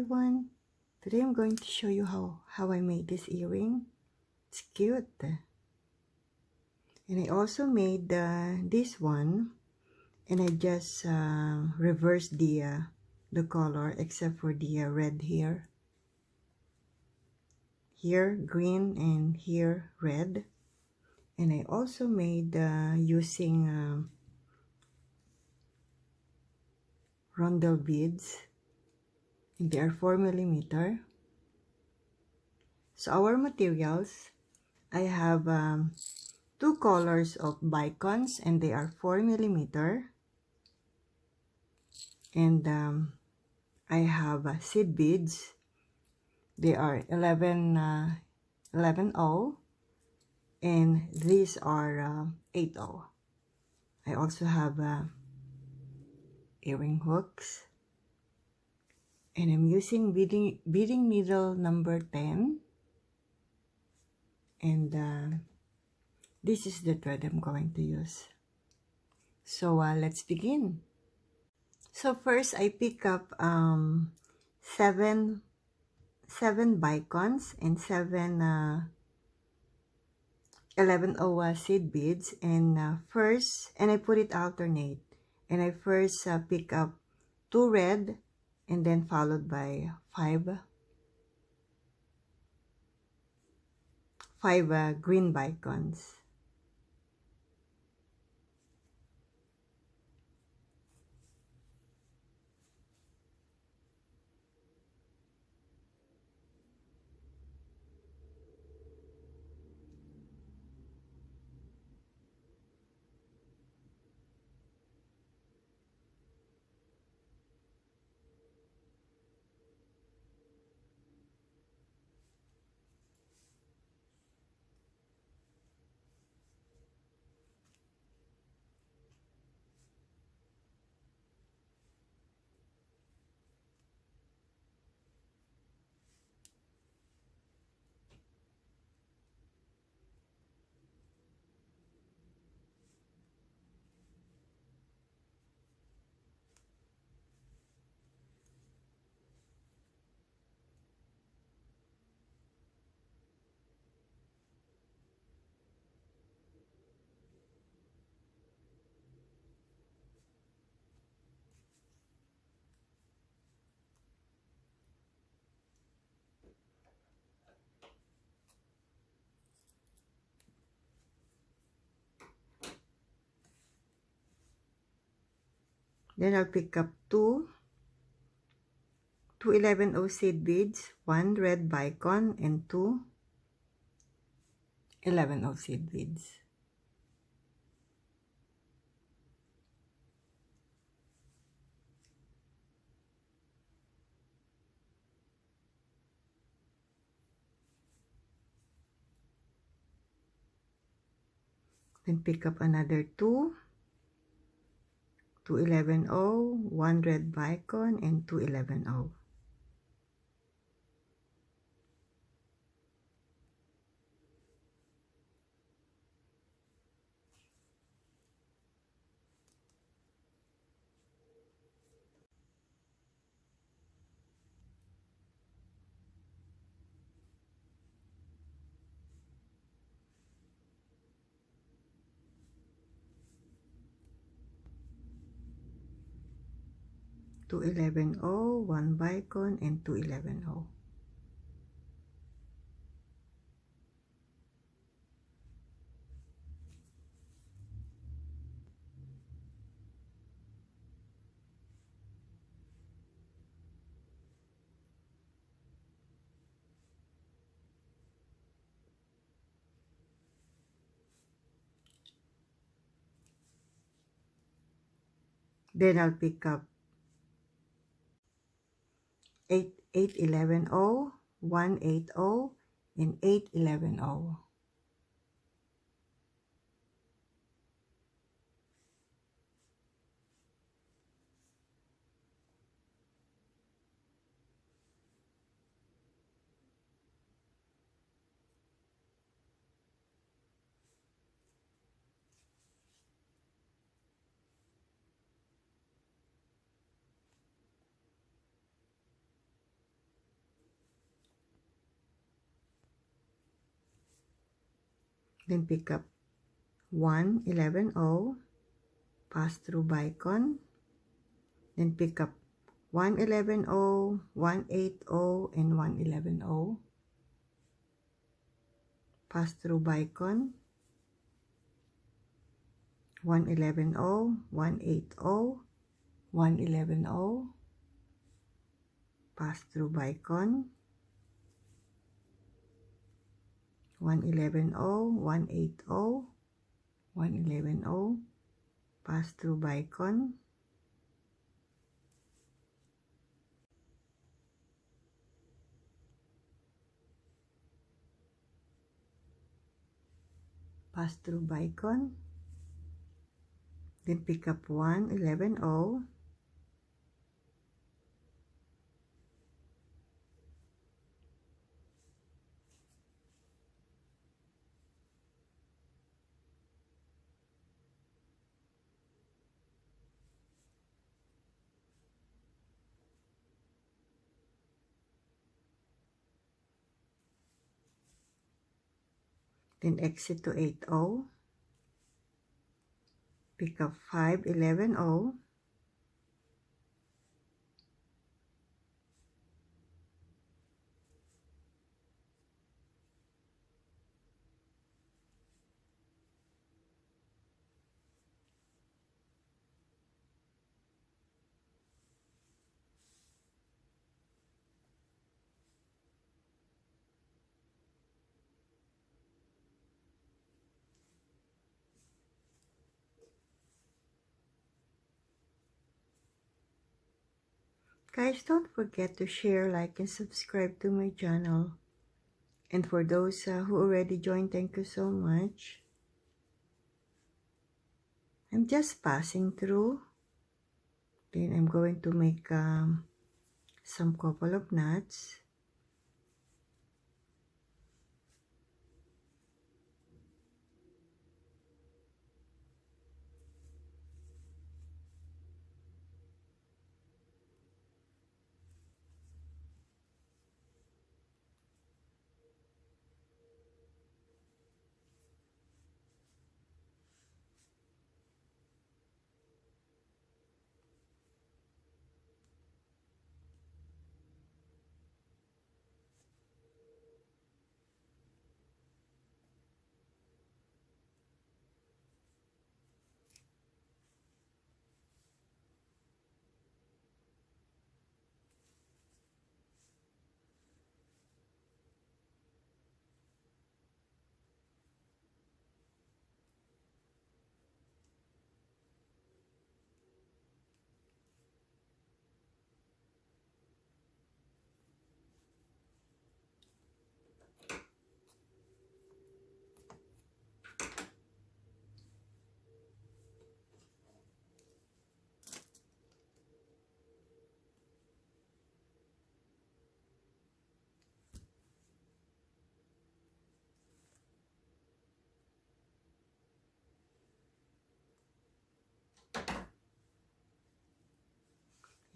everyone. Today I'm going to show you how I made this earring. It's cute. And I also made this one, and I just reversed the color except for the red here. Here green and here red. And I also made using rondel beads. And they are 4mm. So our materials, I have 2 colors of bicones, and they are 4mm. And I have seed beads. They are 11O, and these are 8O. I also have earring hooks, and I'm using beading needle number 10, and this is the thread I'm going to use. So let's begin. So first I pick up 7 bicones and 7 11O seed beads, and I put it alternate, and I first pick up 2 red, and then followed by 5 green bicones. Then I'll pick up 2 11O seed beads, 1 red bicone, and 2 11O seed beads. Then pick up another 2 11O, 1 red bicone, and 2 11O. Two 11O, 1 bicone, and 2 11O. Then I'll pick up 8 11O, 1 8O, and 8 11O. then pick up 1, 11, 0, pass through bicone, then pick up 1, 11, 0, 1, 8, 0, and 1, 11, 0, pass through bicone, 1, 11, 0, 1, 8, 0, 1, 11, 0, pass through bicone, 1, 11, 0, 1, 8, 0, 1, 11, 0, pass through bicone, pass through bicone, then pick up 1, 11, 0, then exit to 8, 0, pick up 5, 11, 0, Guys, don't forget to share, like, and subscribe to my channel. And for those who already joined, thank you so much. I'm just passing through. Then I'm going to make some couple of knots.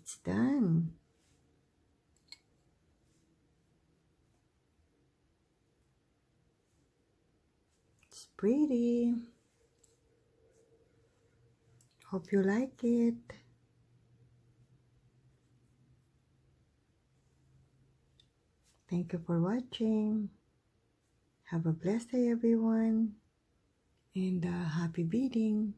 It's done. It's pretty. Hope you like it. Thank you for watching. Have a blessed day, everyone. And happy beading.